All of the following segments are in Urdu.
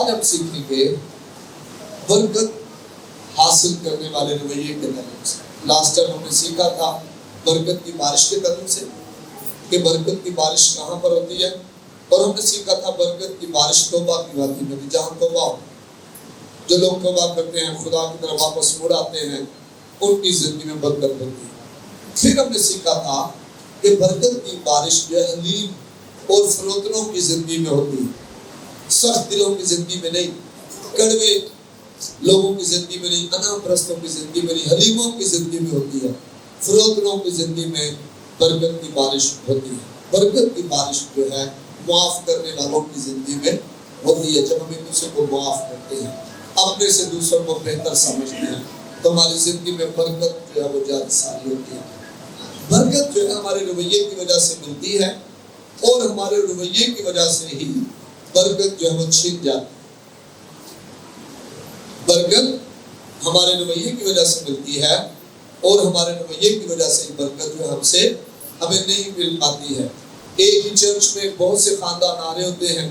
آج ہم سیکھیں گے برکت حاصل کرنے والے رویے کے تعلق سے. لاسٹ ٹائم ہم نے سیکھا تھا برکت کی بارش کے تعلق سے کہ برکت کی بارش کہاں پر ہوتی ہے, اور ہم نے سیکھا تھا برکت کی بارش توبہ کی وادی میں بھی, جہاں توبہ ہو, جو لوگ توبہ کرتے ہیں, خدا کی طرف واپس مڑ آتے ہیں, ان کی زندگی میں برکت ہوتی ہے. پھر ہم نے سیکھا تھا کہ برکت کی بارش جو حلیم اور فروتنوں کی زندگی میں ہوتی ہے, سخت دلوں کی زندگی میں نہیں, کڑوے لوگوں کی زندگی میں نہیں, انا پرستوں کی زندگی میں نہیں, حلیموں کی زندگی میں ہوتی ہے. فروتنوں کی زندگی میں برکت کی بارش ہوتی ہے. برکت کی بارش جو ہے معاف کرنے والوں کی زندگی میں ہوتی ہے. جب ہم ایک دوسرے کو معاف کرتے ہیں, اپنے سے دوسروں کو بہتر سمجھتے ہیں, تو ہماری زندگی میں برکت جو ہے وہ جاری ساری ہوتی ہے. برکت جو ہے ہمارے رویے کی وجہ سے ملتی ہے, اور ہمارے رویے کی وجہ سے ہی برکت جو ہے وہ چھن جاتی ہے. برکت ہمارے رویے کی وجہ سے ملتی ہے, اور ہمارے رویے کی وجہ سے برکت جو ہم سے ہمیں نہیں مل پاتی ہے. ایک ہی چرچ میں بہت سے خاندان آ رہے ہوتے ہیں,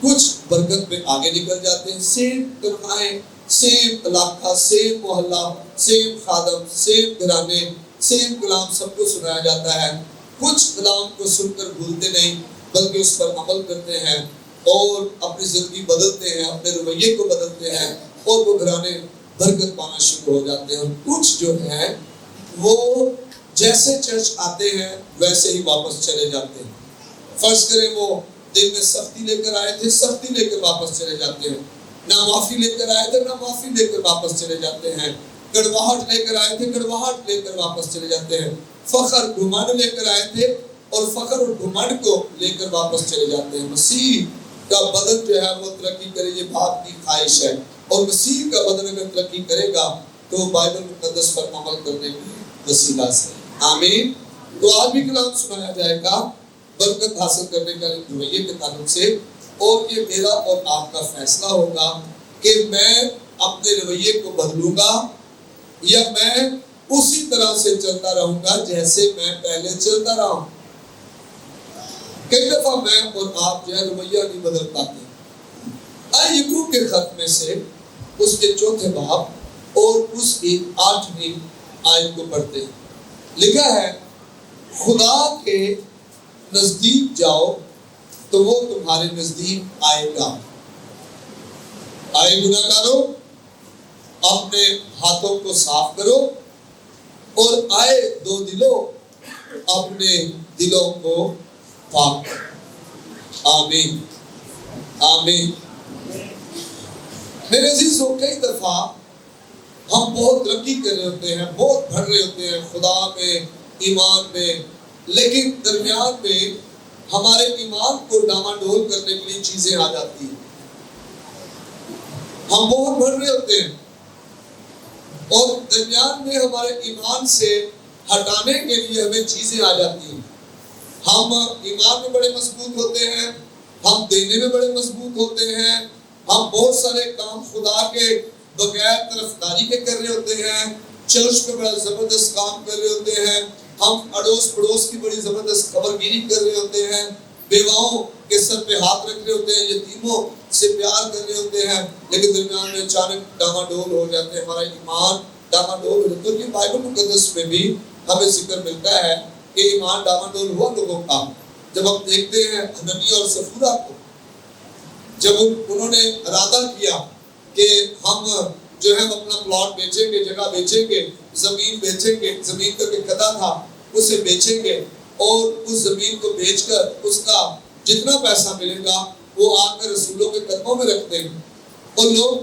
کچھ برکت میں آگے نکل جاتے ہیں, سیم تنخواہیں, سیم علاقہ, سیم محلہ, سیم خادم, سیم گھرانے, سیم کلام سب کو سنایا جاتا ہے. کچھ کلام کو سن کر بھولتے نہیں بلکہ اس پر عمل کرتے ہیں اور اپنی زندگی بدلتے ہیں, اپنے رویے کو بدلتے ہیں, اور وہ گھرانے برکت پانا شروع ہو جاتے ہیں. اور کچھ جو ہیں وہ جیسے چرچ آتے ہیں ویسے ہی واپس چلے جاتے ہیں. فرض کریں وہ دل میں سختی لے کر آئے تھے, سختی لے کر واپس چلے جاتے ہیں. نہ معافی لے کر آئے تھے, نہ معافی لے کر واپس چلے جاتے ہیں. کڑواہٹ لے کر آئے تھے, کڑواہٹ لے کر واپس چلے جاتے ہیں. فخر گھمنڈ لے کر آئے تھے, اور فخر اور گھمنڈ کو لے کر واپس چلے جاتے ہیں. مسیح کا بدن جو ہے وہ ترقی کرے, یہ باپ کی خواہش ہے, اور مسیح کا بدن اگر ترقی کرے گا تو بائبل مقدس پر عمل کرنے کی وسیلہ سے. آمین. تو آج بھی کلام سنایا جائے گا برکت حاصل کرنے کا رویے کے تعلق سے, اور یہ میرا اور آپ کا فیصلہ ہوگا کہ میں اپنے رویے کو بدلوں گا یا میں اسی طرح سے چلتا رہوں گا جیسے میں پہلے چلتا رہا ہوں. کئی دفعہ میں اور آپ جو ہے رویہ نہیں بدل پاتے. آئیے یعقوب کے خط میں سے اس کے 4 باب اور اس کی 8ویں آیت کو پڑھتے ہیں. لکھا ہے, خدا کے نزدیک جاؤ تو وہ تمہارے نزدیک آئے گا. آئے گناہگاروں, اپنے ہاتھوں کو صاف کرو, اور آئے دو دلوں, اپنے دلوں کو پاک کرو. آمین. آمین. میرے عزیزوں, کئی دفعہ ہم بہت ترقی کر رہے ہوتے ہیں, بہت بڑھ رہے ہوتے ہیں خدا میں, ایمان میں, لیکن درمیان میں ہمارے ایمان کو ڈاماڈول کرنے کے لیے چیزیں آ جاتی ہیں. ہم بہت بڑھ رہے ہوتے ہیں اور درمیان میں ہمارے ایمان سے ہٹانے کے لیے ہمیں چیزیں آ جاتی ہیں. ہم ایمان میں بڑے مضبوط ہوتے ہیں, ہم دینے میں بڑے مضبوط ہوتے ہیں, ہم بہت سارے کام خدا کے بغیر طرفداری کے کر رہے ہوتے ہیں, چرچ میں بڑا زبردست کام کر رہے ہوتے ہیں, ہم اڑوس پڑوس کی بڑی زبردست خبرگیری کر رہے ہوتے ہیں, بیواؤں کے سر پہ ہاتھ رکھ رہے ہوتے ہیں, یتیموں سے پیار کر رہے ہوتے ہیں, لیکن درمیان میں اچانک ڈاماڈول ہو جاتے ہیں, ہمارا ایمان ڈاماڈول ہو جاتا ہے. تو بائبل مقدس میں بھی ہمیں ذکر ملتا ہے کہ ایمان ڈاماڈول ہوا لوگوں کا. جب ہم دیکھتے ہیں حننیہ اور سفورہ کو, جب انہوں نے ارادہ کیا کہ ہم جو ہے اپنا پلاٹ بیچیں گے, جگہ بیچیں گے, زمین بیچیں گے, زمین کا ایک قطعہ تھا اسے بیچیں گے, اور اس زمین کو بیچ کر اس کا جتنا پیسہ ملے گا وہ آ کر رسولوں کے قدموں میں رکھتے ہیں. اور لوگ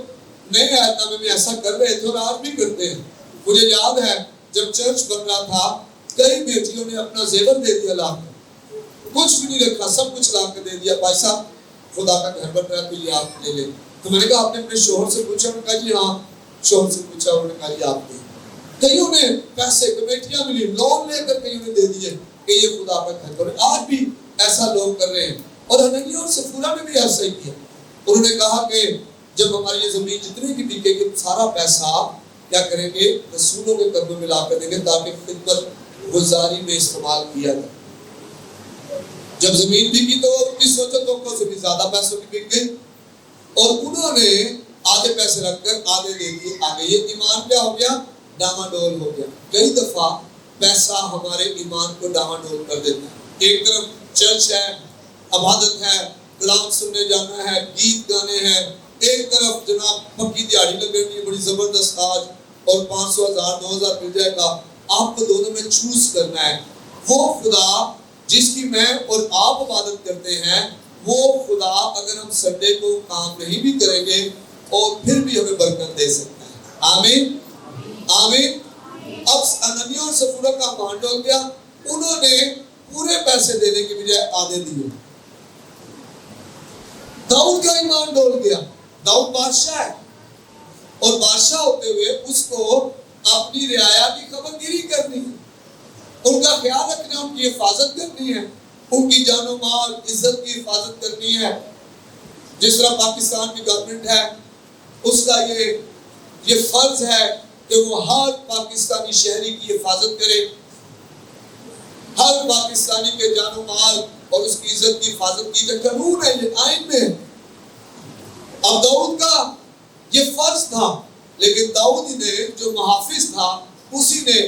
نئے عہد نامے میں ایسا کر رہے تھے اور آج بھی کرتے ہیں. مجھے یاد ہے جب چرچ بن رہا تھا, کئی بیٹیوں نے اپنا زیور دے دیا لا کر, کچھ بھی نہیں رکھا, سب کچھ لا کر دے دیا. بھائی صاحب خدا کا گھر بن رہا ہے تو یہ آپ لے لیں. تو میں نے کہا آپ نے اپنے شوہر سے پوچھا؟ انہوں نے کہا جی ہاں. شوہر سے پوچھا, انہوں نے کہا جی آپ دیں. کئیوں نے پیسے, کمیٹیاں ملی, لون لے کر کئیوں نے دے دیے کہ یہ خدا کا گھر بنے. آج بھی ایسا لوگ کر رہے ہیں. اور حننیہ اور سفورہ نے بھی ایسا ہی کیا. انہوں نے کہا کہ جب ہماری یہ زمین جتنی بھی بکے گی سارا پیسہ کیا کریں گے, رسولوں کے قدموں میں لا کر دیں گے تاکہ خدمت گزاری میں استعمال کیا جائے. جب زمین بکی تو اس وقت تو سے بھی زیادہ پیسوں کی بک گئی. اور انہوں نے آدھے پیسے رکھ کر آدھے دے دیے آگے. یہ ایمان کیا ہو گیا؟ ڈاواڈول ہو گیا. کئی دفعہ پیسہ ہمارے ایمان کو ڈاواڈول کر دیتا ہے. ایک طرف چرچ ہے، عبادت ہے، کلام سننے جانا ہے، گیت گانے ہیں، ایک طرف جناب پکی دیہڑی لگنی ہے بڑی زبردست آج اور 500 1000 2000 مل جائے گا. آپ کو دونوں میں چوز کرنا ہے. وہ خدا جس کی میں اور آپ عبادت کرتے ہیں، وہ خدا اگر ہم سنڈے کو کام نہیں بھی کریں گے اور پھر بھی ہمیں برکت دے سکتا ہے. آمین آمین. اب انانیہ اور سفورہ کا ایمان ڈول گیا. انہوں نے پورے پیسے دینے کی بجائے آدھے دیے. داؤد کا ایمان ڈول گیا. داؤد بادشاہ ہے اور بادشاہ ہوتے ہوئے اس کو اپنی رعایا کی خبر گیری کرنی ہے، ان کا خیال رکھنا، ان کی حفاظت کرنی ہے، ان کی جان و مال عزت کی حفاظت کرنی ہے. جس طرح پاکستان کی گورنمنٹ ہے، اس کا یہ فرض ہے کہ وہ ہر پاکستانی شہری کی حفاظت کرے، ہر پاکستانی کے جان و مال اور اس کی عزت کی حفاظت کی. جو قانون ہے یہ آئین میں. اب داؤد کا یہ فرض تھا، لیکن داؤد نے جو محافظ تھا اسی نے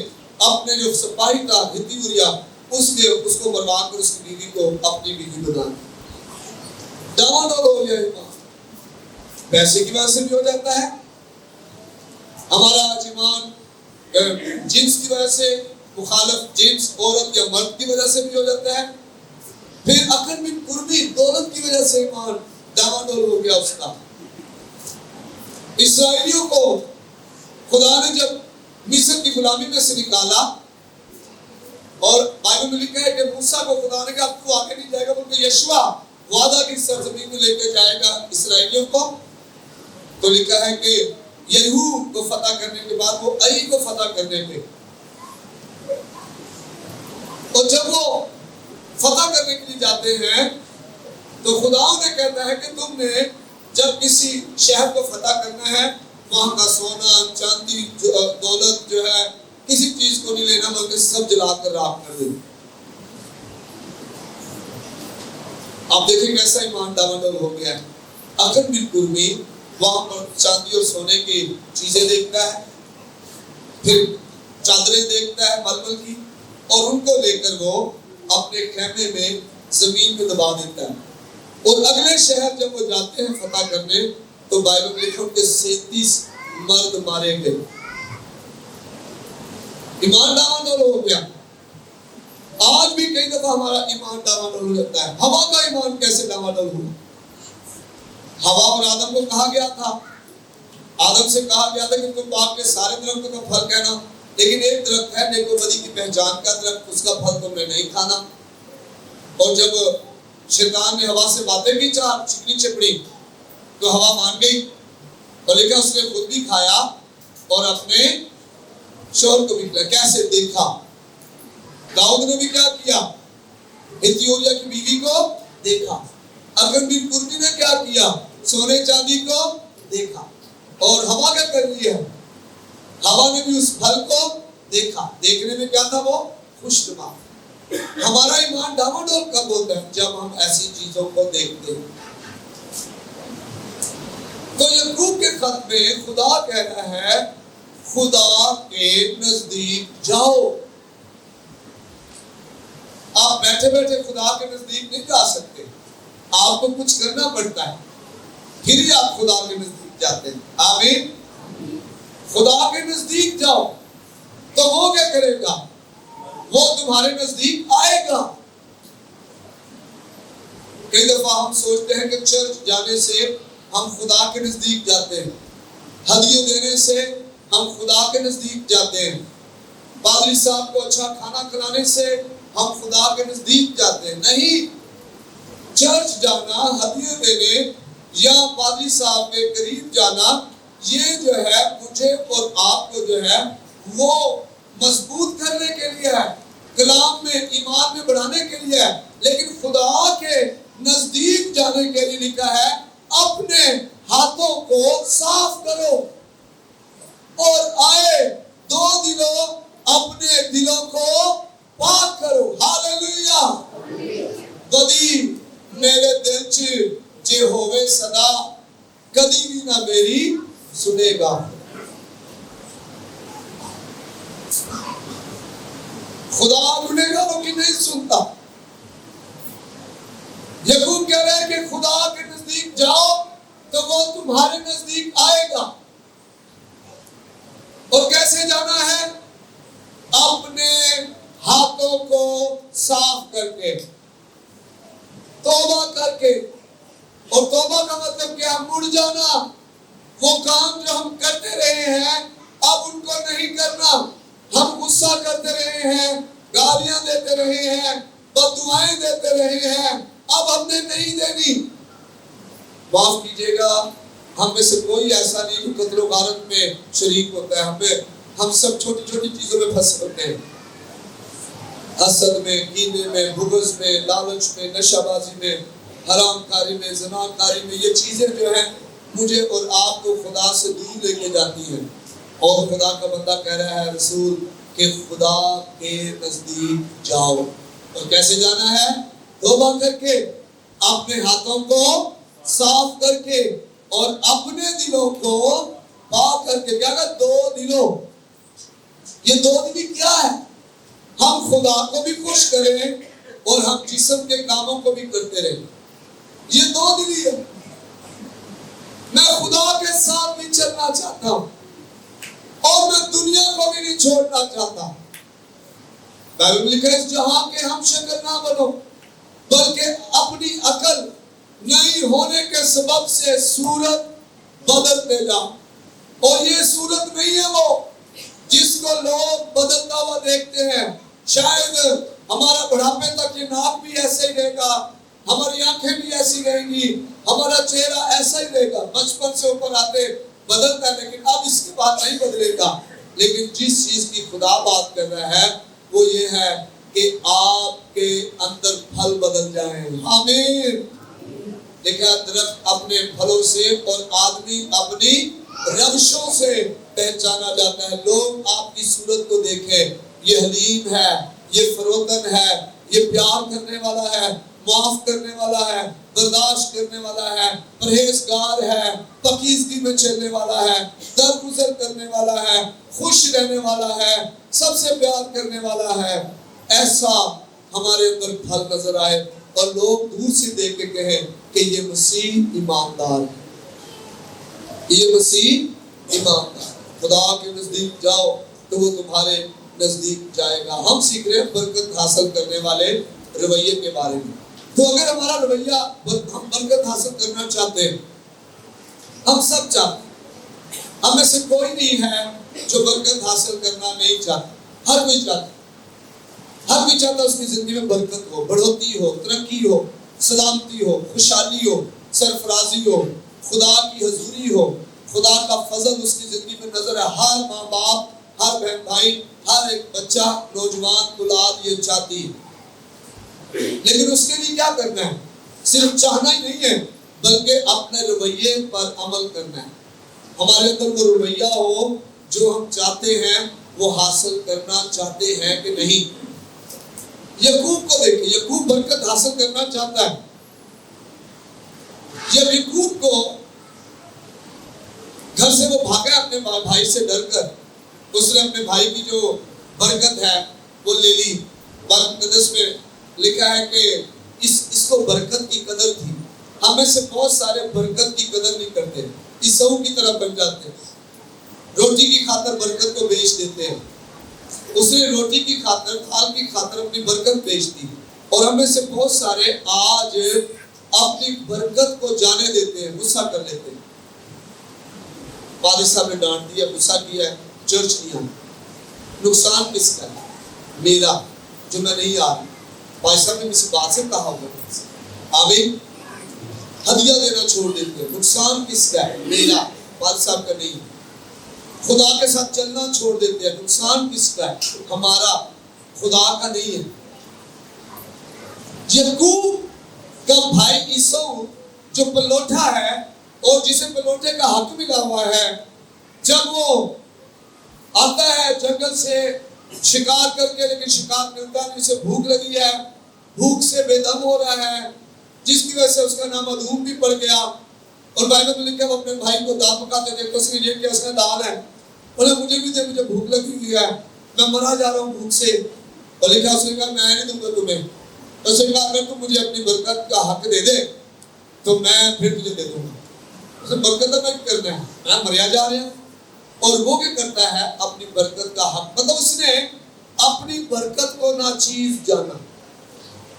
اپنے جو سپاہی تھا ہتی اوریا اس کو مروا کر اس کی بیوی کو اپنی بیوی بنا دیا. ڈاواڈول ہو گیا ایمان. پیسے کی وجہ سے بھی ہو جاتا ہے. ہمارا ایمان جنس کی وجہ سے، مخالف جنس عورت یا مرد کی وجہ سے بھی ہو جاتا ہے. پھر عقل بن قربی دولت کی وجہ سے ایمان ڈاواڈول ہو گیا اس کا. اسرائیلیوں کو خدا نے جب مصر کی غلامی میں سے نکالا اور بائبل میں لکھا ہے کہ موسیٰ کو خدا نے کہا اب تو آگے نہیں جائے گا بلکہ یشوع وعدہ کی سرزمین میں لے کے جائے گا اسرائیلیوں کو. تو لکھا ہے کہ یریحو کو فتح کرنے کے بعد وہ ائی کو فتح کرنے پہ، اور جب وہ فتح کرنے کے لیے جاتے ہیں تو خدا انہیں کہتا ہے کہ تم نے جب کسی شہر کو فتح کرنا ہے وہاں کا سونا چاندی دولت جو ہے کسی چیز کو نہیں لینا بلکہ سب جلا کر راکھ کر دینا. آپ دیکھیں کیسا ایمان ڈاواڈول ہو گیا ہے. عقل بن قربی وہاں پر چاندی اور سونے کی چیزیں دیکھتا ہے، پھر چادریں دیکھتا ہے ململ کی، اور ان کو لے کر وہ اپنے خیمے میں زمین میں دبا دیتا ہے. اور اگلے شہر جب وہ جاتے ہیں فتح کرنے تو بائبل میں لکھا کہ 37 مرد مارے گئے. ایمان ڈاواڈول ہو گیا. آج بھی کئی دفعہ ہمارا ایمان ڈاواڈول ہو جاتا ہے. ہوا کا ایمان کیسے ڈاواڈول ہوا؟ ہوا اور آدم کو کہا گیا تھا، آدم سے کہا گیا تھا کہ تم باغ کے سارے درختوں کا پھل کھانا، لیکن ایک درخت ہے نیک و بدی کی پہچان کا درخت، اس کا پھل تم نے نہیں کھانا. اور جب شیطان نے ہوا سے باتیں کی چکنی چپڑی تو ہوا مان گئی، اور لیکن اس نے خود بھی کھایا اور اپنے شوہر کو بھی کھلایا. کیسے دیکھا؟ داؤد نے بھی کیا کیا؟ ہتی اوریا کی بیوی کو دیکھا. عقل بن قربی نے کیا کیا؟ سونے چاندی کو دیکھا. اور ہوا کیا کر رہی ہے؟ ہوا نے بھی اس پھل کو دیکھا. دیکھنے میں کیا تھا؟ وہ خوشنما. ہمارا ایمان ڈاواڈول کب ہوتا ہے؟ جب ہم ایسی چیزوں کو دیکھتے ہیں. تو یعقوب کے خط میں خدا کہہ رہا ہے خدا کے نزدیک جاؤ. آپ بیٹھے بیٹھے خدا کے نزدیک نہیں جا سکتے، آپ کو کچھ کرنا پڑتا ہے پھر ہی آپ خدا کے نزدیک جاتے ہیں. آمین. خدا کے نزدیک جاؤ تو وہ کیا کرے گا؟ وہ تمہارے نزدیک آئے گا. کئی دفعہ ہم سوچتے ہیں کہ چرچ جانے سے ہم خدا کے نزدیک جاتے ہیں، ہدیے دینے سے ہم خدا کے نزدیک جاتے ہیں، پادری صاحب کو اچھا کھانا کھلانے سے ہم خدا کے نزدیک جاتے ہیں. نہیں، چرچ جانا، ہدیے دینے یا پادری صاحب کے قریب جانا، یہ جو ہے مجھے اور آپ کو جو ہے وہ مضبوط کرنے کے لیے ہے، کلام میں ایمان میں بڑھانے کے لیے ہے. لیکن خدا کے نزدیک جانے کے لیے لکھا ہے اپنے ہاتھوں کو صاف کرو اور آئے 2 دنوں اپنے دلوں کو پاک کرو. ہاللیلویہ. بدی میرے دل چ جے ہوے صدا کبھی بھی نہ میری سنے گا۔ خدا ڈھونڈے گا لیکن نہیں سنتا۔ یعقوب کہہ رہے ہیں کہ خدا کے نزدیک جاؤ تو وہ تمہارے نزدیک آئے گا۔ اور کیسے جانا ہے؟ اپنے ہاتھوں کو صاف کر کے، توبہ کر کے۔ اور توبہ کا مطلب کیا؟ مڑ جانا۔ وہ کام جو ہم کرتے رہے ہیں اب ان کو نہیں کرنا۔ ہم غصہ کرتے رہے ہیں، گالیاں دیتے رہے ہیں، بددعائیں دیتے رہے ہیں، اب ہم نے نہیں دینی۔ معاف کیجیے گا، ہم میں سے کوئی ایسا نہیں جو قتل و غارت میں شریک ہوتا ہے۔ ہم سب چھوٹی چھوٹی چیزوں میں پھنس ہوتے ہیں، حسد میں، کینے میں، بغض میں، لالچ میں، نشہ بازی میں، حرام کاری میں، زنا کاری میں۔ یہ چیزیں جو ہیں مجھے اور آپ کو خدا سے دور لے کے جاتی ہیں۔ اور خدا کا بندہ کہہ رہا ہے رسول کہ خدا کے نزدیک جاؤ۔ اور کیسے جانا ہے؟ توبہ کر کے، اپنے ہاتھوں کو صاف کر کے، اور اپنے دلوں کو پاک کر کے۔ کیا کہ دو دلوں، یہ دو دلی کیا ہے؟ ہم خدا کو بھی خوش کریں اور ہم جسم کے کاموں کو بھی کرتے رہیں۔ یہ دو دلی ہے۔ میں خدا کے ساتھ بھی چلنا چاہتا ہوں اور میں دنیا کو بھی نہیں چھوڑنا چاہتا۔ بائبل میں لکھا ہے اس جہاں کے ہم شکل نہ بنو بلکہ اپنی عقل نئی ہونے کے سبب سے صورت بدلتے جاؤ۔ اور یہ صورت نہیں ہے وہ جس کو لوگ بدلتا ہوا دیکھتے ہیں۔ شاید ہمارا بڑھاپے تک یہ ناک بھی ایسے ہی رہے گا، ہماری آنکھیں بھی ایسی رہیں گی، ہمارا چہرہ ایسا ہی رہے گا، بچپن سے اوپر آتے بدلتا ہے، لیکن اب اس کے بعد نہیں بدلے گا۔ لیکن جس چیز کی خدا بات کر رہا ہے وہ یہ ہے کہ آپ کے اندر پھل بدل جائیں۔ آمین۔ دیکھا، درخت اپنے پھلوں سے اور آدمی اپنی روشوں سے پہچانا جاتا ہے۔ لوگ آپ کی صورت کو دیکھیں، یہ حلیم ہے، یہ فروتن ہے، یہ پیار کرنے والا ہے، معاف کرنے والا ہے، برداشت کرنے والا ہے، پرہیزگار ہے، پاکیزگی میں چلنے والا ہے، درگزر کرنے والا ہے، خوش رہنے والا ہے، سب سے پیار کرنے والا ہے۔ ایسا ہمارے اندر پھل نظر آئے اور لوگ دور سے دیکھ کے کہیں کہ یہ مسیح ایماندار ہے، یہ مسیح ایماندار۔ خدا کے نزدیک جاؤ تو وہ تمہارے نزدیک جائے گا۔ ہم سیکھ رہے ہیں برکت حاصل کرنے والے رویے کے بارے میں۔ تو اگر ہمارا رویہ، ہم برکت حاصل کرنا چاہتے ہیں، ہم سب چاہتے ہیں، ہم میں سے کوئی نہیں ہے جو برکت حاصل کرنا نہیں چاہتا۔ ہر کوئی چاہتا ہے، ہر کوئی چاہتا ہے اس کی زندگی میں برکت ہو، بڑھوتی ہو، ترقی ہو، سلامتی ہو، خوشحالی ہو، سرفرازی ہو، خدا کی حضوری ہو، خدا کا فضل اس کی زندگی میں نظر ہے۔ ہر ماں باپ، ہر بہن بھائی، ہر ایک بچہ، نوجوان اولاد یہ چاہتی ہے۔ لیکن اس کے لیے کیا کرنا ہے؟ صرف چاہنا ہی نہیں ہے بلکہ اپنے رویے پر عمل کرنا ہے۔ ہمارے اندر وہ رویہ ہو جو ہم چاہتے ہیں وہ حاصل کرنا چاہتے ہیں کہ نہیں۔ یعقوب کو دیکھیں، یعقوب برکت حاصل کرنا چاہتا ہے۔ جب یعقوب کو گھر سے وہ بھاگا اپنے بھائی سے ڈر کر، اس نے اپنے بھائی کی جو برکت ہے وہ لے لی۔ قرآن مقدس میں لکھا ہے کہ اس کو برکت کی قدر تھی۔ ہم میں سے بہت سارے برکت کی قدر نہیں کرتے، عیساؤں کی طرح بن جاتے ہیں، روٹی کی خاطر برکت کو بیچ دیتے ہیں۔ اس نے روٹی کی خاطر، تھال کی خاطر اپنی برکت بیچ دی۔ اور ہم میں سے بہت سارے آج اپنی برکت کو جانے دیتے ہیں، غصہ کر لیتے ہیں۔ والد صاحب نے ڈانٹ دیا، غصہ کیا ہے، چرچ نہیں آنا۔ نقصان کس کا ہے؟ میرا، جو میں نہیں آ رہا۔ بھائی صاحب نے کسی بات سے کہا ہوگا، آمین۔ ہدیہ دینا چھوڑ دیتے ہیں، نقصان کس کا ہے؟ میرا، والد صاحب کا نہیں۔ خدا کے ساتھ چلنا چھوڑ دیتے ہیں، نقصان کس کا ہے؟ ہمارا، خدا کا نہیں ہے۔ یعقوب کا بھائی عیسو جو پلوٹا ہے اور جسے پلوٹے کا حق ملا ہوا ہے، جب وہ آتا ہے جنگل سے شکار کر کے، لیکن شکار ملتا نہیں، اسے بھوک لگی ہے، بھوک سے بے دم ہو رہا ہے، جس کی وجہ سے اس کا نام ادوم بھی پڑ گیا۔ اور بائبل میں لکھا ہے وہ اپنے بھائی کو دال پکاتے دیکھتے اس نے یہ کیا، اس نے دال ہے، بولے مجھے بھی دے، مجھے بھوک لگی ہے، میں مرا جا رہا ہوں بھوک سے۔ اور لکھا اس نے کہا میں نہیں دوں گا تمہیں۔ اس نے کہا اگر تم مجھے اپنی برکت کا حق دے دے تو میں پھر تجھے دے دوں گا۔ اس نے برکت میں کیا کرنا ہے، میں مریا جا رہا ہوں۔ اور وہ کیا کرتا ہے، اپنی برکت کا حق، مطلب اس نے اپنی برکت کو ناچیز جانا۔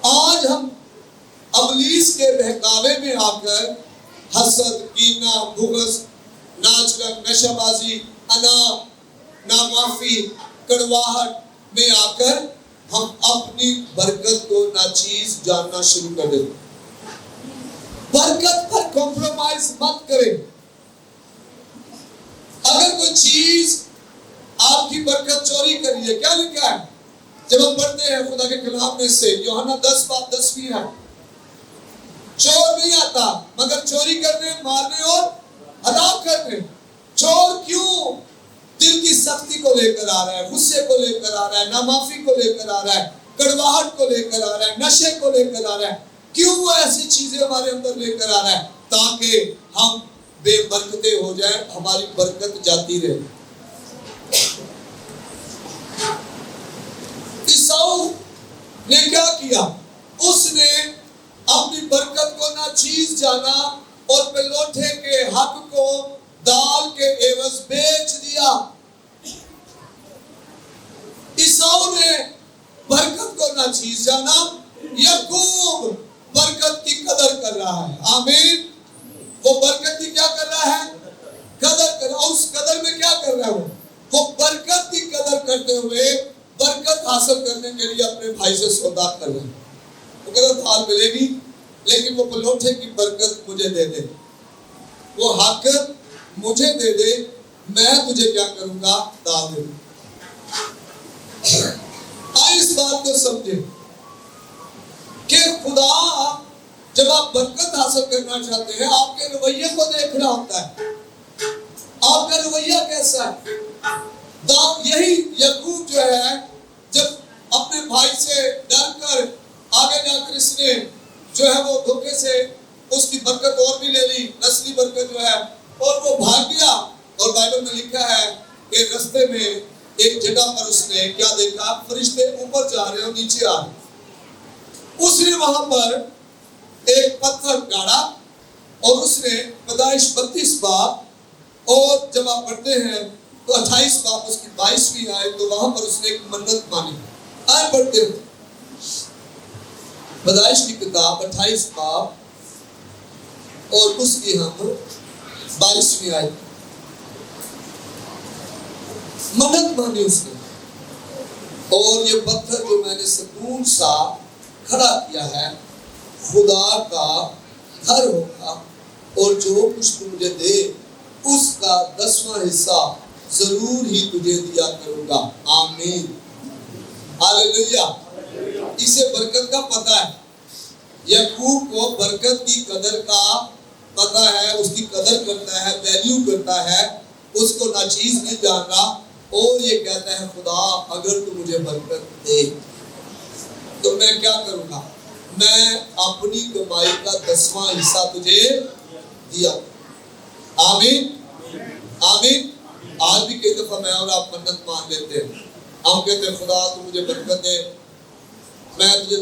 آج ہم ابلیس کے بہکاوے میں آ کر حسد، کینہ، بغض، ناچ گان، نشہ بازی، اناپ، نامعافی، کڑواہٹ میں آ کر ہم اپنی برکت کو ناچیز جاننا شروع کر دیتے۔ برکت پر کمپرومائز مت کریں۔ اگر کوئی چیز آپ کی برکت چوری کری ہے، کیا لکھا ہے جب ہم پڑھتے ہیں خدا کے کلام میں سے، یوحنا 10:10 ہے، چور نہیں آتا مگر چوری کرنے، مارنے اور ہلاک کرنے۔ چور کیوں دل کی سختی کو لے کر آ رہا ہے، غصے کو لے کر آ رہا ہے، نامعافی کو لے کر آ رہا ہے، کڑواہٹ کو لے کر آ رہا ہے، نشے کو لے کر آ رہا ہے؟ کیوں وہ ایسی چیزیں ہمارے اندر لے کر آ رہا ہے؟ تاکہ ہم بے برکتیں ہو جائیں، ہماری برکت جاتی رہے۔ عیساؤ نے کیا کیا؟ اس نے اپنی برکت کو ناچیز جانا اور پلوٹے کے حق کو دال کے عوض بیچ دیا۔ عیساؤ نے برکت کو ناچیز جانا، یعقوب برکت کی قدر کر رہا ہے۔ آمین۔ وہ برکت کی کیا کر رہا ہے؟ قدر کر رہا ہے۔ اس قدر میں کیا کر رہا ہے؟ وہ برکت کی قدر کرتے ہوئے برکت حاصل کرنے کے لیے اپنے بھائی سے سودا کر رہے ہیں۔ وہ کہتا دال ملے گی لیکن وہ پلوٹے کی برکت مجھے دے دے، وہ حق مجھے دے دے، میں تجھے کیا کروں گا؟ دال دے دوں۔ آئے اس بات کو سمجھیں کہ خدا جب آپ برکت حاصل کرنا چاہتے ہیں، آپ کے رویے کو دیکھ رہا ہوتا ہے، آپ کا رویہ کیسا ہے۔ یہی یعقوب جو ہے، جب اپنے بھائی سے ڈر کر آگے جا کر اس نے جو ہے وہ دھوکے سے اس کی برکت اور بھی لے لی، نسلی برکت جو ہے، اور وہ بھاگ گیا۔ اور بائبل میں لکھا ہے کہ رستے میں ایک جگہ پر اس نے کیا دیکھا؟ فرشتے اوپر جا رہے اور نیچے آ رہے۔ اس نے وہاں پر ایک پتھر گاڑا اور اس نے پیدائش 32 باب، اور جب آپ پڑھتے ہیں تو 28 باب اس کی 22ویں آئے، تو وہاں پر اس نے ایک منت مانی۔ آئے پڑھتے ہیں پیدائش کی کتاب 28 باب اور اس کی ہم 22ویں آئے۔ منت مانی اس نے، اور یہ پتھر جو میں نے ستون سا کھڑا کیا ہے خدا کا گھر ہوگا، اور جو کچھ تو مجھے دے اس کا 10واں حصہ ضرور ہی تجھے دیا کروں گا۔ آمین، ہاللیلویہ۔ اسے برکت کا پتہ ہے، یعقوب کو برکت کی قدر کا پتہ ہے، اس کی قدر کرتا ہے، ویلیو کرتا ہے، اس کو ناچیز نہیں جان رہا، اور یہ کہتا ہے خدا اگر تو مجھے برکت دے تو میں کیا کروں گا؟ میں اپنی کمائی کا 10واں حصہ تجھے دیا۔ آمین، آمین۔ آج بھی کئی دفعہ میں اور آپ منت مان لیتے ہیں، ہم کہتے ہیں خدا تو مجھے برکت دے، میں تجھے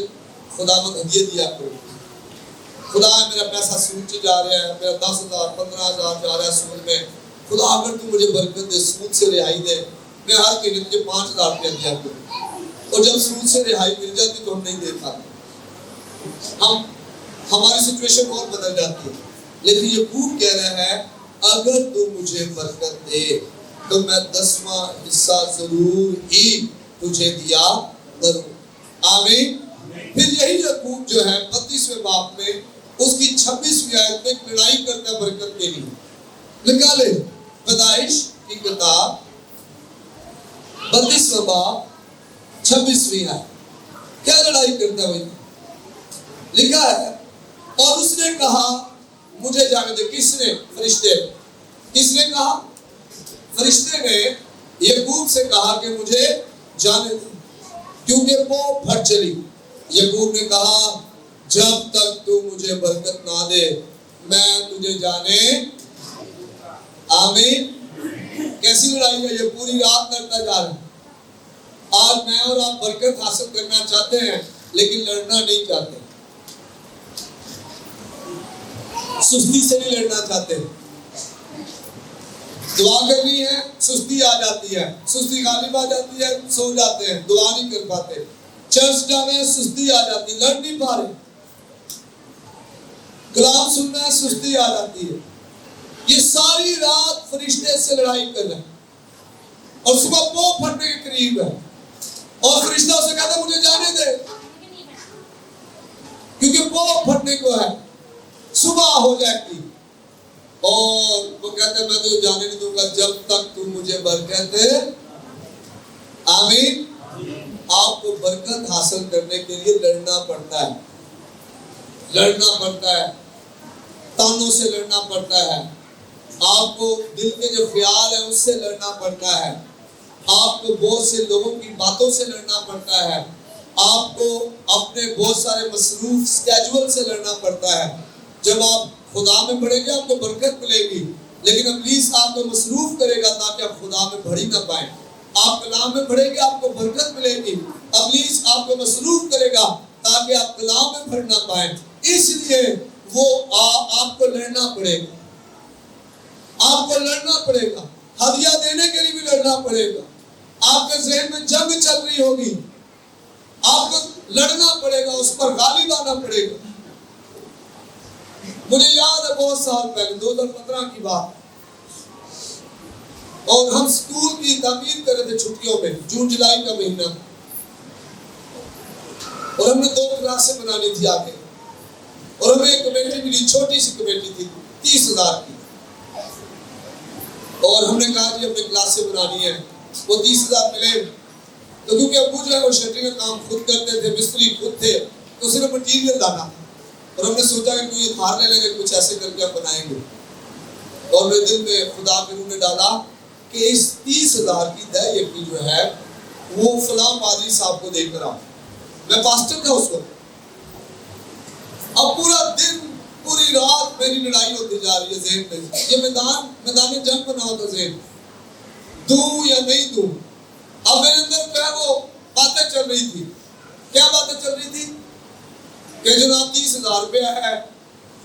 خداوند ہدیہ دیا کروں۔ خدا میرا پیسہ سود سے جا رہا ہے، میرا 10,000 15,000 جا رہا ہے سود میں، خدا اگر تو مجھے برکت دے، سود سے رہائی دے، میں ہر مہینے تجھے 5,000 روپیہ دیا کروں۔ اور جب سود سے رہائی مل جاتی تو ہم نہیں دے پاتے، ہماری سچویشن اور بدل جاتی ہے۔ لیکن یعقوب کہہ رہا ہے اگر تو مجھے برکت دے تو میں 10واں حصہ ضرور ہی تجھے دیا کروں۔ آمین۔ پھر یہی یعقوب جو ہے 32ویں باب میں اس کی 26ویں آیت میں ایک لڑائی کرتا ہے برکت کے لیے۔ نکالے پیدائش کی کتاب 32واں باب 26ویں آیت، کیا لڑائی کرتا ہے؟ وہی لکھا ہے اور اس نے کہا مجھے جانے دے۔ کس نے؟ فرشتے۔ کس نے کہا؟ فرشتے نے یعقوب سے کہا کہ مجھے جانے دے، کیونکہ وہ پھٹ چلی۔ یعقوب نے کہا جب تک تو مجھے برکت نہ دے میں تجھے جانے. آمین. کیسی لڑائی ہے یہ؟ پوری رات لڑتا جا رہا ہے. آج میں اور آپ برکت حاصل کرنا چاہتے ہیں لیکن لڑنا نہیں چاہتے. سستی سے نہیں لڑنا چاہتے. دعا کرنی ہے سستی آ جاتی ہے، سستی غالب آ جاتی ہے، سو جاتے ہیں، دعا نہیں کر پاتے. چرچ جانا ہے سستی آ جاتی ہے، لڑ نہیں پا رہے. کلام سننا ہے سستی آ جاتی ہے. یہ ساری رات فرشتے سے لڑائی کر رہے ہیں اور صبح پو پھٹنے کے قریب ہے اور فرشتہ اسے کہتا ہے مجھے جانے دے کیونکہ پو پھٹنے کو ہے، صبح ہو جائے گی. اور وہ کہتے ہیں میں تو جانے نہیں دوں گا جب تک تم مجھے برکت دے. آمین. آپ کو برکت حاصل کرنے کے لیے لڑنا پڑتا ہے، لڑنا پڑتا ہے، تانوں سے لڑنا پڑتا ہے. آپ کو دل کے جو خیال ہے اس سے لڑنا پڑتا ہے. آپ کو بہت سے لوگوں کی باتوں سے لڑنا پڑتا ہے. آپ کو اپنے بہت سارے مصروف سکیجول سے لڑنا پڑتا ہے. جب آپ خدا میں بڑھیں گے آپ کو برکت ملے گی، لیکن ابلیس آپ کو مصروف کرے گا تاکہ آپ خدا میں بڑھ ہی نہ پائیں. آپ کلام میں بڑھیں گے آپ کو برکت ملے گی، ابلیس آپ کو مصروف کرے گا تاکہ آپ کلام میں بڑھ نہ پائیں. اس لیے وہ آپ کو لڑنا پڑے گا، آپ کو لڑنا پڑے گا. ہدیہ دینے کے لیے بھی لڑنا پڑے گا. آپ کے ذہن میں جنگ چل رہی ہوگی، آپ کو لڑنا پڑے گا، اس پر غالب آنا پڑے گا. مجھے یاد ہے بہت سال پہلے 2015 کی بات، اور ہم اسکول کی تعمیر کر رہے تھے چھٹیوں میں، جون جولائی کا مہینہ، اور ہم نے 2 کلاسیں بنانی تھی آگے، اور ہمیں ایک کمیٹی ملی، چھوٹی سی کمیٹی تھی 30,000 کی، اور ہم نے کہا جی ہم نے کلاسیں بنانی ہے. وہ 30,000 ملے تو کیونکہ ابو جو ہے وہ شٹرنگ کا کام خود کرتے تھے، مستری خود تھے، تو صرف مٹیریل لانا تھا. اور ہم نے سوچا کہ کوئی ادھار لے لیں گے، کچھ ایسے کر کے ہم بنائیں گے. اور میرے دل میں خدا کے روح نے ڈالا کہ اس 30,000 کی دہی کی جو ہے وہ فلاں پادری صاحب کو دے کر آؤ. میں پاسٹر تھا اس وقت. اب پورا دن پوری رات میری لڑائی ہوتی جا رہی ہے ذہن میں. یہ میدان جنگ بنا ہوتا ذہن، دوں یا نہیں دوں. اب میرے اندر جو ہے وہ باتیں چل رہی تھی. کیا باتیں چل رہی تھی؟ کہ جناب 30,000 روپیہ ہے،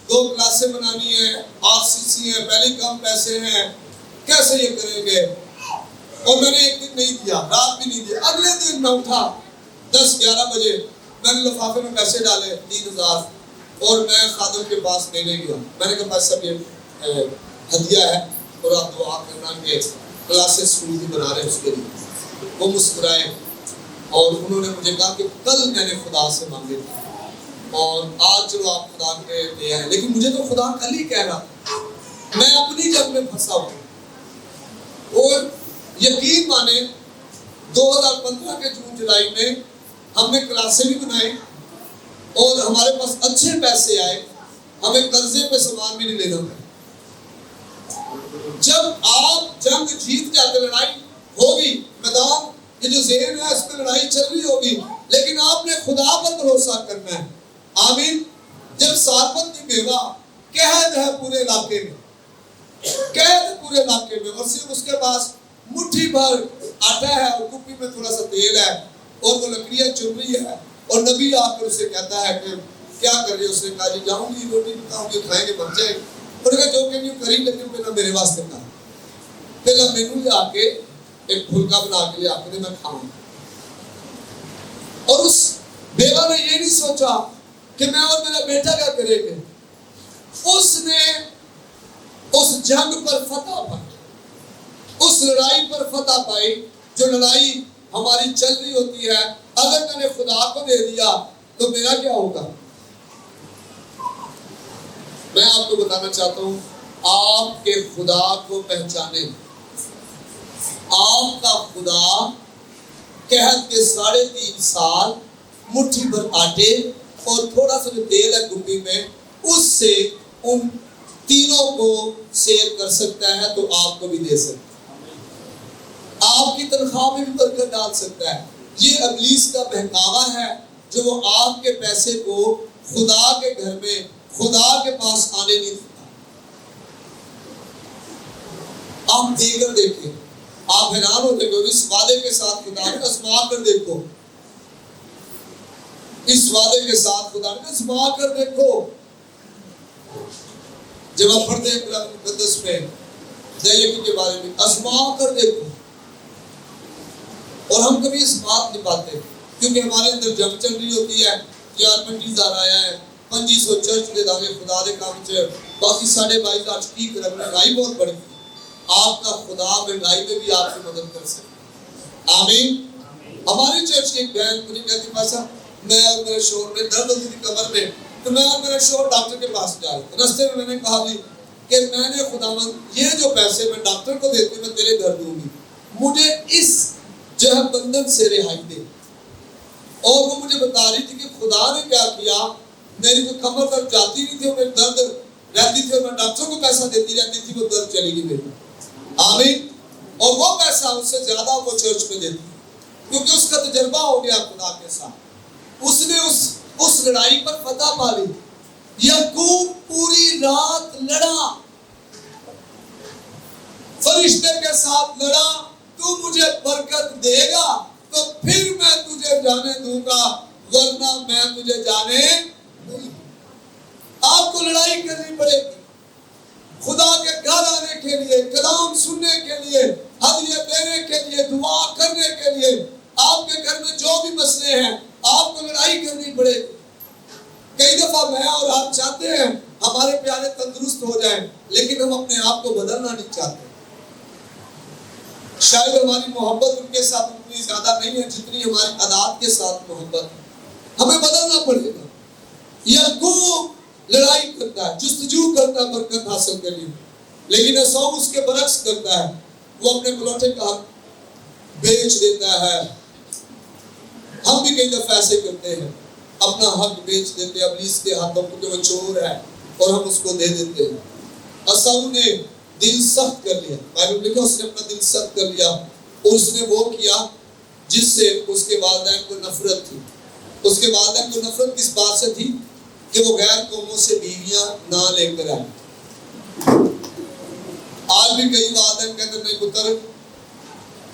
2 کلاسیں بنانی ہے، RCC ہے، پہلے کم پیسے ہیں، کیسے یہ کریں گے؟ اور میں نے ایک دن نہیں دیا، رات بھی نہیں دیا. اگلے دن میں اٹھا 10-11 بجے، میں نے لفافے میں پیسے ڈالے 3,000 اور میں خادم کے پاس لینے گیا. میں نے کہا بس سب یہ ہدیہ ہے اور آپ دعا کرنا کہ کلاسیں اسکول کی بنا رہے ہیں اس کے لیے. وہ مسکرائے اور انہوں نے مجھے کہا کہ کل میں نے خدا سے مانگے تھے اور آج چلو آپ خدا کے لے آئے، لیکن مجھے تو خدا کل ہی کہہ رہا، میں اپنی جنگ میں پھنسا ہوں. اور یقین مانے 2015 کے جون جولائی میں ہم نے کلاسیں بھی بنائی اور ہمارے پاس اچھے پیسے آئے، ہمیں قرضے پہ سامان بھی نہیں لینا پڑا. جب آپ جنگ جیت جاتے، لڑائی ہوگی، میدان یہ جو ذہن ہے اس میں لڑائی چل رہی ہوگی، لیکن آپ نے خدا پر بھروسہ کرنا ہے. آمین. جب سارپت کی بیوہ قید ہے پورے علاقے میں، قید پورے علاقے میں، اور صرف اس کے پاس مٹھی بھر آٹا ہے اور کپی میں تھوڑا سا تیل ہے اور وہ لکڑیاں چن رہی ہے، اور نبی آ کر اسے کہتا ہے کہ کیا کر رہی ہے؟ اس نے کہا جی جاؤں گی روٹی پکاؤں گی، کھائیں گے بن جائیں گے. اور کہا جو کہ نہیں کری، لیکن پہلے میرے واسطے کھا، پہلے مینو لے آ کے ایک پھلکا بنا کے لے آ کے میں کھاؤں. اور اس بیوہ نے یہ نہیں سوچا کہ میں اور میرا بیٹا کیا کرے گے. اس نے اس جنگ پر فتح پائی، اس لڑائی پر فتح پائی جو لڑائی ہماری چل رہی ہوتی ہے. اگر میں نے خدا کو دے دیا تو میرا کیا ہوگا؟ میں آپ کو بتانا چاہتا ہوں، آپ کے خدا کو پہچانے. آپ کا خدا قحط کے 3.5 سال مٹھی بھر آٹے اور تھوڑا سا جو تیل ہے کپی میں، اس سے ان تینوں کو سیر کر سکتا ہے تو آپ کو بھی دے سکتا ہے. آپ کی تنخواہ میں بھی برکت ڈال سکتا ہے. یہ ابلیس کا بہکاوا ہے جو وہ آپ کے پیسے کو خدا کے گھر میں، خدا کے پاس آنے نہیں دیتا. آپ دے کر دیکھیں, آپ حیران ہو جائیں گے. اس وعدے کے ساتھ خدا نے آزما کر دیکھو, اس وعدے کے ساتھ خدا نے آزما کر دیکھو. جب آپ پڑھتے ہیں قرآن مقدس میں دہیکی کے بارے میں, آزما کر دیکھو. اور ہم کبھی اس بات نہیں پاتے کیونکہ ہمارے اندر جنگ چل رہی ہوتی ہے. یار 20,000 آیا ہے, 2500 چرچ دے داوے خدا دے کام چ باقی 22,500 کی کرم مہنگائی بہت بڑھ گئی. آپ کا خدا مہنگائی میں بھی آپ کی مدد کر سکے. آمین. ہماری چرچ کی ایک بہن مجھے کہتی پاسا میں اور میرے شوہر میں درد ہوتی تھی کمر میں, تو میں اور میرا شوہر ڈاکٹر کے پاس جا رہے تھے. رستے میں نے کہا جی کہ میں نے خداوند یہ جو پیسے میں ڈاکٹر کو دیتی ہوں میں تیرے گھر دوں گی, مجھے اس جہل بندن سے رہائی دے. اور وہ مجھے بتا رہی تھی کہ خدا نے کیا کیا, میری جو کمر تک جاتی نہیں تھی اور میری درد رہتی تھی اور میں ڈاکٹر کو پیسہ دیتی رہتی تھی, وہ درد چلی گئی میری. آمین. اور وہ پیسہ اس سے زیادہ وہ چرچ میں دیتی کیونکہ اس کا تجربہ ہو گیا خدا کے ساتھ. اس نے اس لڑائی پر فتح پا لی. یعقوب پوری رات لڑا, فرشتے کے ساتھ لڑا, تو مجھے برکت دے گا تو پھر میں تجھے جانے دوں گا, ورنہ میں تجھے جانے نہیں. آپ کو لڑائی کرنی پڑے گی خدا کے گھر آنے کے لیے, کلام سننے کے لیے, ہدیے دینے کے لیے, دعا کرنے کے لیے. آپ کے گھر میں جو بھی مسئلے ہیں آپ کو لڑائی کرنی پڑے گی. کئی دفعہ میں اور آپ چاہتے ہیں ہمارے پیارے تندرست ہو جائیں, لیکن ہم اپنے آپ کو بدلنا نہیں چاہتے. شاید ہماری محبت ان کے ساتھ اتنی زیادہ نہیں ہے جتنی ہماری عادات کے ساتھ محبت ہے. ہمیں بدلنا پڑے گا. یعقوب لڑائی کرتا ہے, جستجو کرتا ہے برکت حاصل کے لیے, لیکن عیسو اس کے برعکس کرتا ہے. وہ اپنے بلوٹے کا حق بیچ دیتا ہے. ہم بھی کئی دفعہ ایسے کرتے ہیں, اپنا حق بیچ دیتے ہیں ابلیس کے ہاتھوں کو کہ وہ چور ہے اور ہم اس کو دے دیتے ہیں. عیسو نے دل سخت کر لیا, بائبل لکھا اس نے اپنا دل سخت کر لیا, اور اس نے وہ کیا جس سے اس کے والدین کو نفرت تھی. اس کے والدین کو نفرت کس بات سے تھی کہ وہ غیر قوموں سے بیویاں نہ لے کر آئے. آج بھی کئی والدین کہتے ہیں نہیں پتر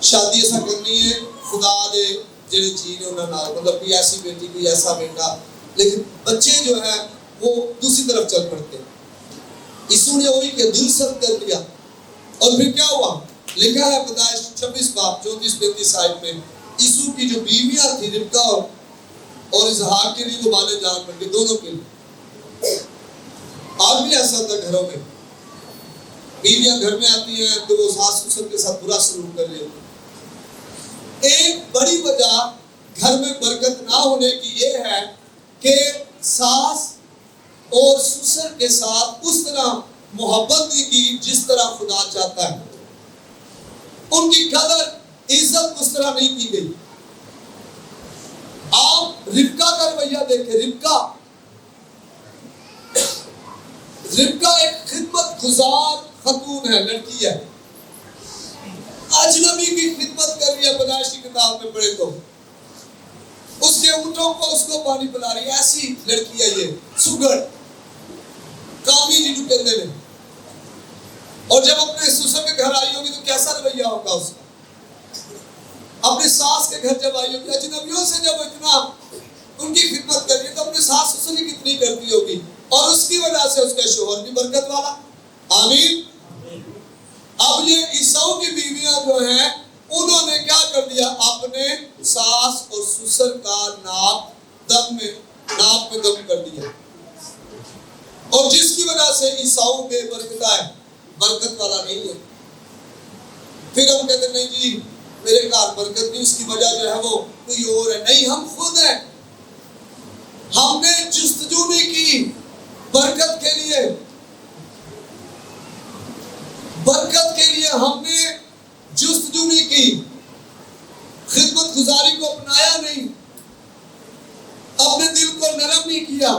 شادی ایسا کرنی ہے خدا دے جڑے جی نے انہوں نے, مطلب کوئی ایسی بیٹی کوئی ایسا بیٹا, لیکن بچے جو ہیں وہ دوسری طرف چل پڑتے ہیں. یسوع نے وہی کہ دل سخت کر دیا. اور پھر کیا ہوا, لکھا ہے پیدائش 26 باب 34-35 آیت میں, یسوع کی جو بیویاں تھی ربکا اور اسحاق کے لیے وہ والے جان بن گئے, دونوں کے لیے. آج بھی ایسا ہوتا ہے گھروں میں, بیویاں گھر میں آتی ہیں تو وہ ساس سسر کے ساتھ برا سلوک کر رہی ہوتی. ایک بڑی وجہ گھر میں برکت نہ ہونے کی یہ ہے کہ ساس اور سسر کے ساتھ اس طرح محبت نہیں کی جس طرح خدا چاہتا ہے. ان کی قدر عزت اس طرح نہیں کی گئی. آپ ربکا کا رویہ دیکھیں. ربکا ایک خدمت گزار خاتون ہے, لڑکی ہے, اجنبی کی خدمت کر رہی ہے. پیدائش کی کتاب میں پڑھے تو اس کے اونٹوں کو اس کو پانی پلا رہی ہے. ایسی لڑکی ہے یہ, سگڑ کامی جنہوں کہتے ہیں. اور جب اپنے سسر کے گھر آئی ہوگی تو کیسا رویہ ہوگا اس کا. اپنے ساس کے گھر جب آئی ہوگی, اجنبیوں سے جب اتنا ان کی خدمت کر رہی ہے تو اپنے ساس سسر کی کتنی کرتی ہوگی. اور اس کی وجہ سے اس کا شوہر بھی برکت والا. آمین. اب یہ عیسو کی بیویاں جو ہیں انہوں نے کیا کر دیا, اپنے ساس اور سسر کا ناک میں دم کر دیا, اور جس کی وجہ سے عیسو بے برکت ہے, برکت والا نہیں ہے. پھر ہم کہتے ہیں نہیں جی میرے گھر برکت نہیں, اس کی وجہ جو ہے وہ کوئی اور ہے. نہیں, ہم خود ہیں. ہم نے جستجو نہیں کی برکت کے لیے. برکت کے لیے ہم نے جستجو نہیں کی, خدمت گزاری کو اپنایا نہیں, اپنے دل کو نرم نہیں کیا,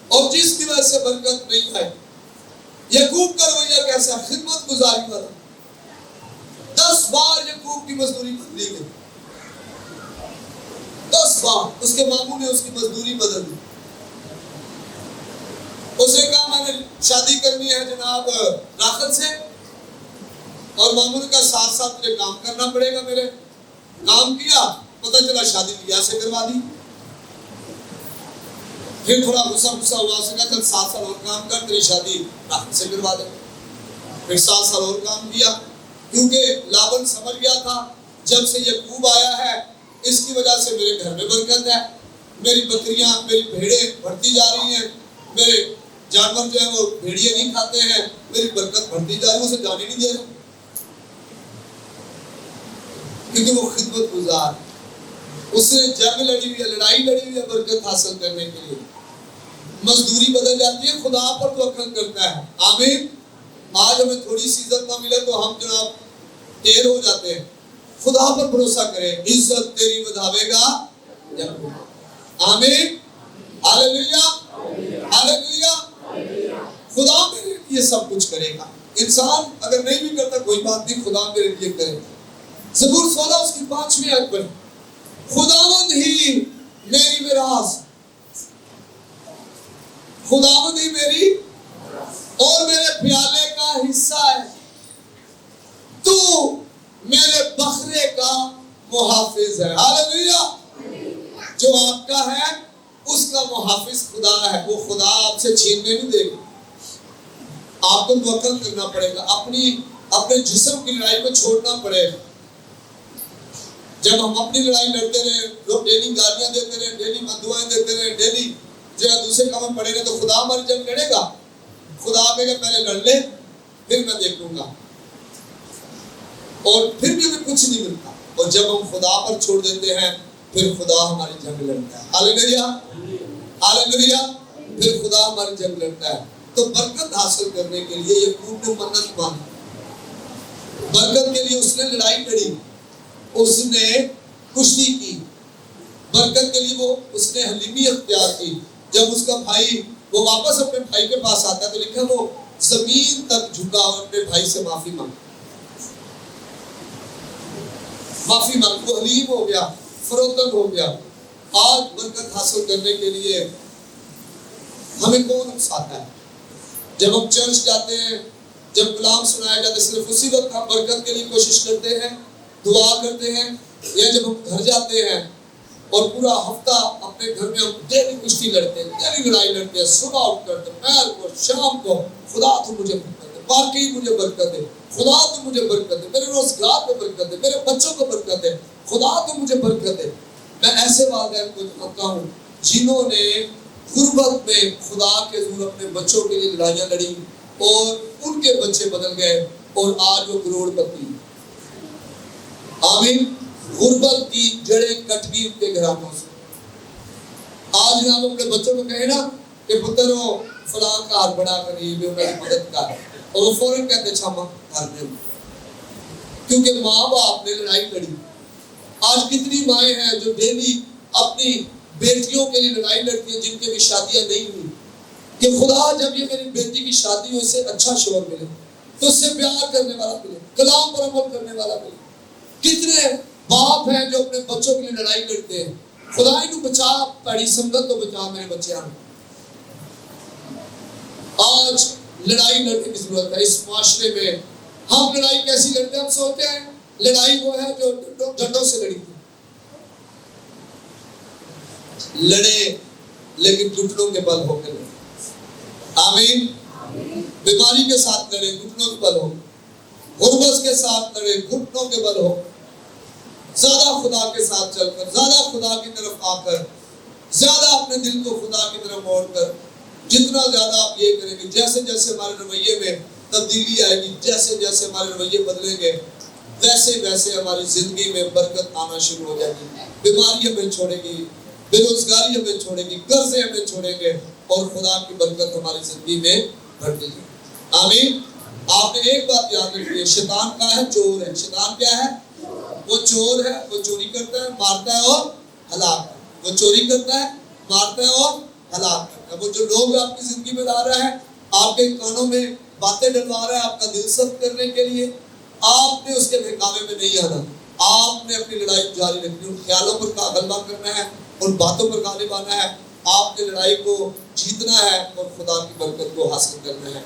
اور جس کی وجہ سے برکت نہیں آئی. یعقوب کا رویہ کیسا, خدمت گزاری والا. 10 بار یعقوب کی مزدوری بدلی گئی. 10 بار اس کے ماموں نے اس کی مزدوری بدل دی. اسے کہا میں نے شادی کرنی ہے جناب راحت سے, اور ماموں نے کہا ساتھ ساتھ مجھے کام کرنا پڑے گا میرے. کام کیا, پتہ چلا شادی لیا سے کروا دی. پھر تھوڑا غصہ ہوا, اس نے کہا چل 7 سال اور کام کر, تیری شادی راحت سے کروا دیں. پھر 7 سال اور کام کیا, کیونکہ لاون سمجھ گیا تھا جب سے یعقوب آیا ہے اس کی وجہ سے میرے گھر میں برکت ہے, میری بکریاں میری بھیڑیں بڑھتی جا رہی ہیں, میرے جانور جو ہیں وہ بھیڑیے نہیں کھاتے ہیں, میری برکت بڑھتی جا رہی ہے, اسے جانے نہیں دے رہا کیونکہ وہ خدمت گزار, اس نے جنگ لڑی ہوئی ہے, لڑائی لڑی ہوئی ہے برکت حاصل کرنے کے لیے. مزدوری بدل جاتی ہے, خدا پر توکل کرتا ہے. آمین. آج ہمیں تھوڑی سی عزت نہ ملے تو ہم جناب تیر ہو جاتے ہیں. خدا پر بھروسہ کریں, عزت تیری بڑھاوے گا. آمین. ہاللیلویا ہاللیلویا. خدا میرے لیے سب کچھ کرے گا. انسان اگر نہیں بھی کرتا کوئی بات نہیں, خدا میرے لیے کرے گا. زبور 16 اس کی 5ویں آیت پر, خداوند ہی میری میراث, خداوند ہی میری اور میرے پیالے کا حصہ ہے, تو میرے بکرے کا محافظ ہے. ہاللیلویا. جو آپ کا ہے اس کا محافظ خدا ہے, وہ خدا آپ سے چھیننے نہیں دے گا. آپ کو توکل کرنا پڑے گا, اپنے جسم کی لڑائی کو چھوڑنا پڑے گا. جب ہم اپنی لڑائی لڑتے رہے, لوگ ڈیلی گالیاں دیتے رہے, ڈیلی بددعائیں دیتے رہے, ڈیلی جو ہے دوسرے کام پڑے گا, تو خدا ہماری جنگ لڑے گا. خدا کہے گا پہلے لڑ لے پھر میں دیکھ لوں گا, اور پھر بھی ہمیں کچھ نہیں ملتا. اور جب ہم خدا پر چھوڑ دیتے ہیں پھر خدا ہماری جنگ لڑتا ہے. ہاللیلویا ہاللیلویا. پھر خدا ہماری جنگ لڑتا ہے. تو برکت حاصل کرنے کے لیے یعقوب نے منت مانی, برکت کے لیے اس نے لڑائی لڑی, اس نے کشتی کی, برکت کے لیے اس نے حلیمی اختیار کی. جب اس کا بھائی وہ واپس اپنے بھائی کے پاس آتا ہے تو لکھا وہ زمین تک جھکا اور اپنے بھائی سے معافی مانگا. وہ حلیم ہو گیا, فروتن ہو گیا. آج برکت حاصل کرنے کے لیے ہمیں کون اکساتا ہے؟ جب ہم چرچ جاتے ہیں, جب کلام سنایا جاتا ہے, صرف اسی وقت ہم برکت کے لیے کوشش کرتے ہیں, دعا کرتے ہیں, یا جب ہم گھر جاتے ہیں اور پورا ہفتہ اپنے گھر میں ہم ڈیلی کشتی لڑتے ہیں, ڈیلی لڑائی لڑتے ہیں, صبح اٹھ کر دوپہر کو شام کو, خدا تو مجھے برکت دے, واقعی مجھے برکت دے, خدا تو مجھے برکت دے, میرے روزگار میں برکت دے, میرے بچوں کو برکت دے, خدا تو مجھے برکت دے. میں ایسے والدین کو جانتا ہوں جنہوں نے غربت میں خدا کے حضور اپنے بچوں کے لیے لڑائیاں لڑی اور ان کے بچے بدل گئے اور آج وہ کروڑ پتی. آمین. غربت کی جڑیں کٹ گئی ان کے گھرانوں سے. آج جناب اپنے بچوں کو کہیں نا کہ پترو فلاں کا ہاتھ بڑھا کر یہ بھی انہیں مدد کر, اور وہ فوراً کہتے چھاما کر دے, کیونکہ ماں باپ نے لڑائی لڑی. آج کتنی مائیں ہیں جو ڈیلی اپنی بیٹیوں کے لیے لڑائی لڑتی ہیں جن کے بھی شادیاں نہیں ہوئی, کہ خدا جب یہ میری بیٹی کی شادی ہو, اسے اچھا شوہر ملے, تو اس سے پیار کرنے والا ملے, کلام پر عمل کرنے والا ملے. کتنے باپ ہیں جو اپنے بچوں کے لیے لڑائی لڑتے ہیں, خدا ہی کو بچا, پیڑی سنگت تو بچا میرے بچے. آج لڑائی لڑنے کی ضرورت ہے اس معاشرے میں. ہم لڑائی کیسی لڑتے ہیں؟ ہم سوچتے ہیں لڑائی وہ ہے جو ڈنڈوں سے لڑی تھی. لڑے لیکن گھٹنوں کے بل ہو کے لڑے. آمین. بیماری کے ساتھ لڑے, گھٹنوں کے بل ہو. غربت کے ساتھ لڑے, گھٹنوں کے بل ہو. زیادہ خدا کے ساتھ چل کر, زیادہ خدا کی طرف آ کر, زیادہ اپنے دل کو خدا کی طرف موڑ کر, جتنا زیادہ آپ یہ کریں گے, جیسے جیسے ہمارے رویے میں تبدیلی آئے گی, جیسے جیسے ہمارے رویے بدلیں گے, ویسے ویسے ہماری زندگی میں برکت آنا شروع ہو جائے گی. بیماری ہمیں چھوڑے گی, بے روزگاری ہمیں چھوڑے گی, قرضے ہمیں چھوڑیں گے, اور خدا کی برکت ہماری زندگی میں بڑھے گی. آمین. آپ نے ایک بات یاد رکھی ہے, شیطان کا ہے, چور ہے. شیطان کیا ہے؟ وہ چور ہے, وہ چوری کرتا ہے, مارتا ہے اور ہلاک ہے. وہ چوری کرتا ہے, مارتا ہے اور ہلاک کرتا ہے. وہ جو لوگ آپ کی زندگی میں لا رہا ہے, آپ کے کانوں میں باتیں ڈلوا رہا ہے آپ کا دل سخت کرنے کے لیے, آپ نے اس کے بہکاوے میں نہیں آنا. آپ نے اپنی لڑائی جاری رکھنی, ان خیالوں پر غلبہ کرنا ہے, ان باتوں پر غالب آنا ہے. آپ نے لڑائی کو جیتنا ہے اور خدا کی برکت کو حاصل کرنا ہے.